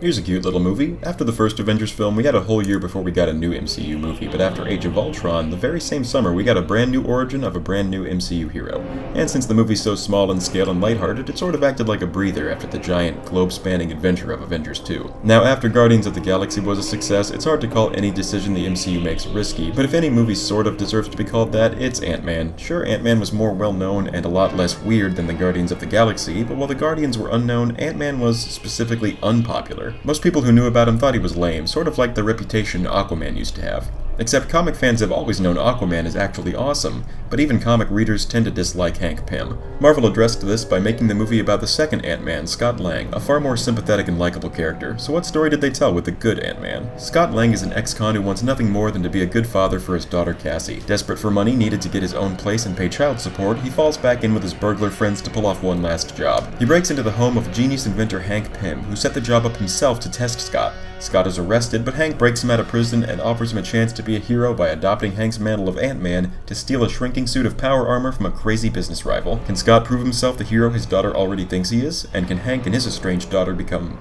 Here's a cute little movie. After the first Avengers film, we had a whole year before we got a new MCU movie, but after Age of Ultron, the very same summer, we got a brand new origin of a brand new MCU hero. And since the movie's so small in scale and lighthearted, it sort of acted like a breather after the giant, globe-spanning adventure of Avengers 2. Now, after Guardians of the Galaxy was a success, it's hard to call any decision the MCU makes risky, but if any movie sort of deserves to be called that, it's Ant-Man. Sure, Ant-Man was more well-known and a lot less weird than the Guardians of the Galaxy, but while the Guardians were unknown, Ant-Man was specifically unpopular. Most people who knew about him thought he was lame, sort of like the reputation Aquaman used to have. Except comic fans have always known Aquaman is actually awesome, but even comic readers tend to dislike Hank Pym. Marvel addressed this by making the movie about the second Ant-Man, Scott Lang, a far more sympathetic and likable character. So what story did they tell with the good Ant-Man? Scott Lang is an ex-con who wants nothing more than to be a good father for his daughter Cassie. Desperate for money, needed to get his own place and pay child support, he falls back in with his burglar friends to pull off one last job. He breaks into the home of genius inventor Hank Pym, who set the job up himself to test Scott. Scott is arrested, but Hank breaks him out of prison and offers him a chance to be a hero by adopting Hank's mantle of Ant-Man to steal a shrinking suit of power armor from a crazy business rival. Can Scott prove himself the hero his daughter already thinks he is? And can Hank and his estranged daughter become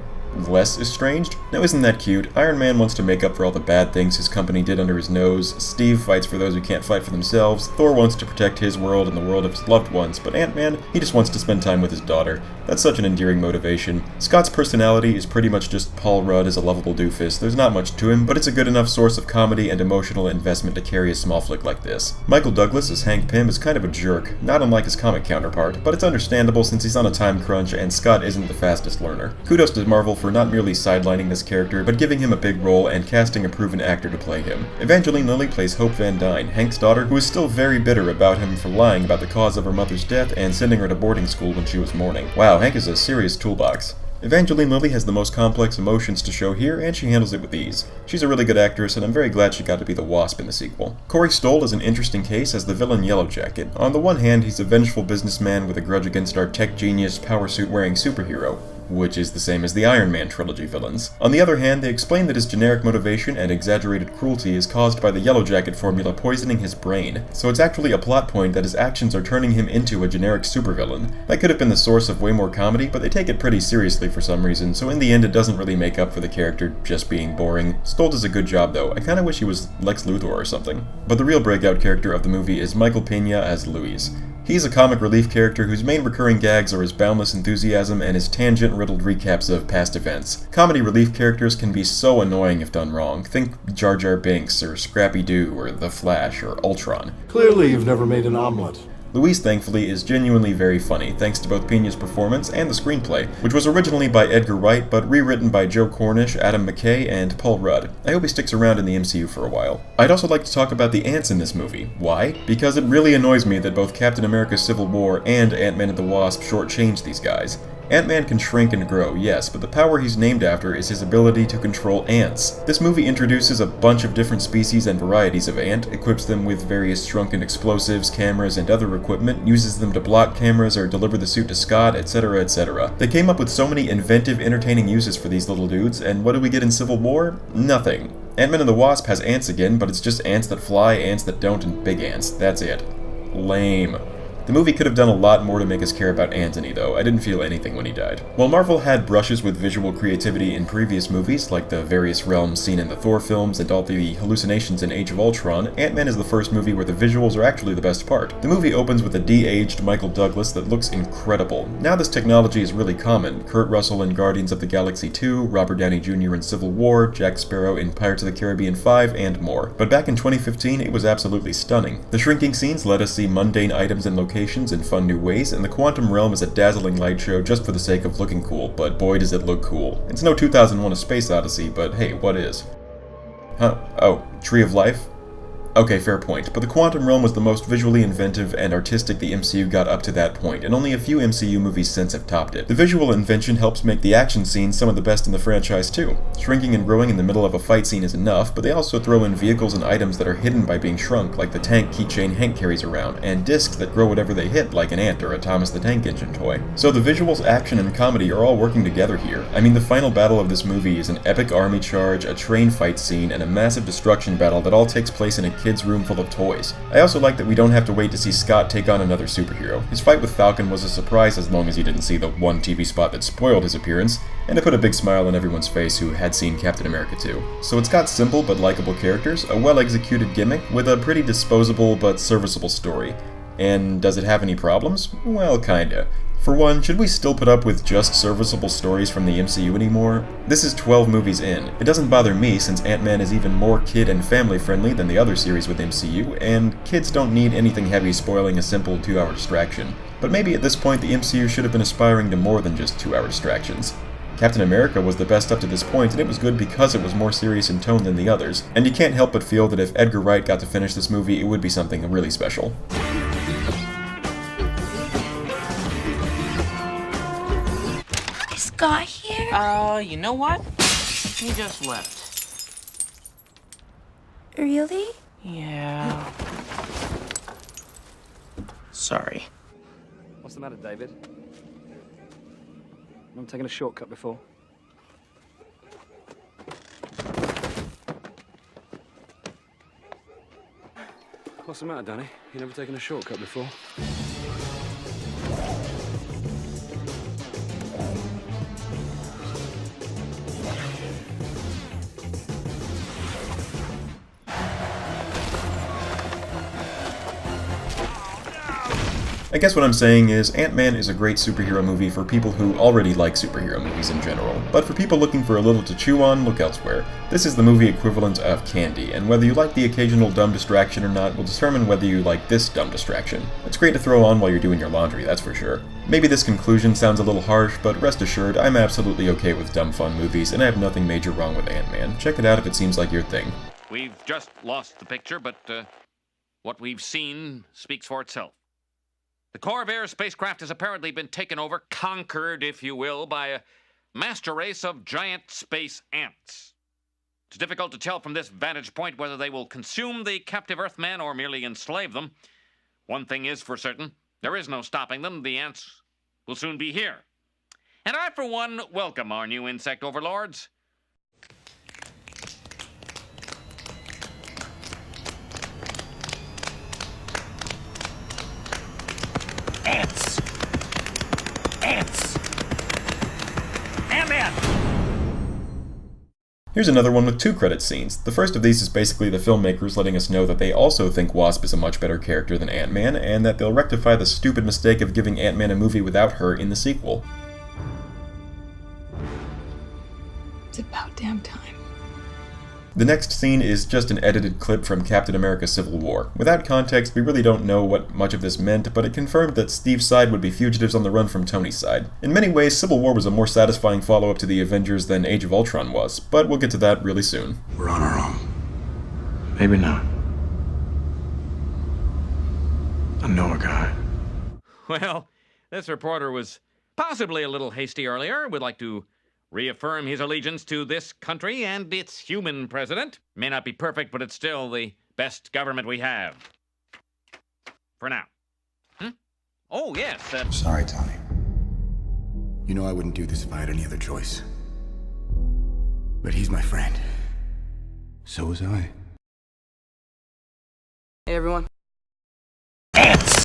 less estranged? Now isn't that cute? Iron Man wants to make up for all the bad things his company did under his nose, Steve fights for those who can't fight for themselves, Thor wants to protect his world and the world of his loved ones, but Ant-Man, he just wants to spend time with his daughter. That's such an endearing motivation. Scott's personality is pretty much just Paul Rudd as a lovable doofus. There's not much to him, but it's a good enough source of comedy and emotional investment to carry a small flick like this. Michael Douglas as Hank Pym is kind of a jerk, not unlike his comic counterpart, but it's understandable since he's on a time crunch and Scott isn't the fastest learner. Kudos to Marvel for not merely sidelining this character, but giving him a big role and casting a proven actor to play him. Evangeline Lilly plays Hope Van Dyne, Hank's daughter, who is still very bitter about him for lying about the cause of her mother's death and sending her to boarding school when she was mourning. Wow, Hank is a serious toolbox. Evangeline Lilly has the most complex emotions to show here, and she handles it with ease. She's a really good actress, and I'm very glad she got to be the Wasp in the sequel. Corey Stoll is an interesting case as the villain Yellow Jacket. On the one hand, he's a vengeful businessman with a grudge against our tech genius, power suit-wearing superhero, which is the same as the Iron Man trilogy villains. On the other hand, they explain that his generic motivation and exaggerated cruelty is caused by the Yellow Jacket formula poisoning his brain, so it's actually a plot point that his actions are turning him into a generic supervillain. That could have been the source of way more comedy, but they take it pretty seriously for some reason, so in the end it doesn't really make up for the character just being boring. Stoll does a good job though. I kinda wish he was Lex Luthor or something. But the real breakout character of the movie is Michael Pena as Luis. He's a comic relief character whose main recurring gags are his boundless enthusiasm and his tangent-riddled recaps of past events. Comedy relief characters can be so annoying if done wrong. Think Jar Jar Binks, or Scrappy-Doo, or The Flash, or Ultron. Clearly you've never made an omelet. Luis, thankfully, is genuinely very funny, thanks to both Pena's performance and the screenplay, which was originally by Edgar Wright, but rewritten by Joe Cornish, Adam McKay, and Paul Rudd. I hope he sticks around in the MCU for a while. I'd also like to talk about the ants in this movie. Why? Because it really annoys me that both Captain America Civil War and Ant-Man and the Wasp shortchanged these guys. Ant-Man can shrink and grow, yes, but the power he's named after is his ability to control ants. This movie introduces a bunch of different species and varieties of ant, equips them with various shrunken explosives, cameras, and other equipment, uses them to block cameras or deliver the suit to Scott, etc., etc. They came up with so many inventive, entertaining uses for these little dudes, and what do we get in Civil War? Nothing. Ant-Man and the Wasp has ants again, but it's just ants that fly, ants that don't, and big ants. That's it. Lame. The movie could have done a lot more to make us care about Anthony, though. I didn't feel anything when he died. While Marvel had brushes with visual creativity in previous movies, like the various realms seen in the Thor films and all the hallucinations in Age of Ultron, Ant-Man is the first movie where the visuals are actually the best part. The movie opens with a de-aged Michael Douglas that looks incredible. Now this technology is really common. Kurt Russell in Guardians of the Galaxy 2, Robert Downey Jr. in Civil War, Jack Sparrow in Pirates of the Caribbean 5, and more. But back in 2015, it was absolutely stunning. The shrinking scenes let us see mundane items and locations in fun new ways, and the quantum realm is a dazzling light show just for the sake of looking cool, but boy does it look cool. It's no 2001 A Space Odyssey, but hey, what is? Huh? Oh, Tree of Life? Okay, fair point, but the quantum realm was the most visually inventive and artistic the MCU got up to that point, and only a few MCU movies since have topped it. The visual invention helps make the action scenes some of the best in the franchise too. Shrinking and growing in the middle of a fight scene is enough, but they also throw in vehicles and items that are hidden by being shrunk, like the tank keychain Hank carries around, and discs that grow whatever they hit, like an ant or a Thomas the Tank Engine toy. So the visuals, action, and comedy are all working together here. I mean, the final battle of this movie is an epic army charge, a train fight scene, and a massive destruction battle that all takes place in a kid's room full of toys. I also like that we don't have to wait to see Scott take on another superhero. His fight with Falcon was a surprise as long as you didn't see the one TV spot that spoiled his appearance. and it put a big smile on everyone's face who had seen Captain America 2. So it's got simple but likable characters, a well-executed gimmick, with a pretty disposable but serviceable story. And does it have any problems? Well, kinda. For one, should we still put up with just serviceable stories from the MCU anymore? This is 12 movies in. It doesn't bother me since Ant-Man is even more kid and family friendly than the other series with MCU, and kids don't need anything heavy spoiling a simple 2-hour distraction. But maybe at this point the MCU should have been aspiring to more than just 2-hour distractions. Captain America was the best up to this point, and it was good because it was more serious in tone than the others, and you can't help but feel that if Edgar Wright got to finish this movie, it would be something really special. Got here? You know what? He just left. Really? Yeah. Sorry. What's the matter, David? Not taking a shortcut before? What's the matter, Danny? You never taken a shortcut before? I guess what I'm saying is, Ant-Man is a great superhero movie for people who already like superhero movies in general, but for people looking for a little to chew on, look elsewhere. This is the movie equivalent of candy, and whether you like the occasional dumb distraction or not will determine whether you like this dumb distraction. It's great to throw on while you're doing your laundry, that's for sure. Maybe this conclusion sounds a little harsh, but rest assured, I'm absolutely okay with dumb fun movies, and I have nothing major wrong with Ant-Man. Check it out if it seems like your thing. We've just lost the picture, but what we've seen speaks for itself. The Corvair spacecraft has apparently been taken over, conquered, if you will, by a master race of giant space ants. It's difficult to tell from this vantage point whether they will consume the captive Earthmen or merely enslave them. One thing is for certain, there is no stopping them. The ants will soon be here. And I, for one, welcome our new insect overlords. Ants! Ants! Ant-Man! Here's another one with 2 credit scenes. The first of these is basically the filmmakers letting us know that they also think Wasp is a much better character than Ant-Man, and that they'll rectify the stupid mistake of giving Ant-Man a movie without her in the sequel. It's about damn time. The next scene is just an edited clip from Captain America Civil War. Without context, we really don't know what much of this meant, but it confirmed that Steve's side would be fugitives on the run from Tony's side. In many ways, Civil War was a more satisfying follow-up to the Avengers than Age of Ultron was, but we'll get to that really soon. We're on our own. Maybe not. I know a guy. Well, this reporter was possibly a little hasty earlier. Would like to reaffirm his allegiance to this country and its human president. May not be perfect, but it's still the best government we have. For now. Oh, yes. Sorry, Tony. You know I wouldn't do this if I had any other choice. But he's my friend. So was I. Hey, everyone.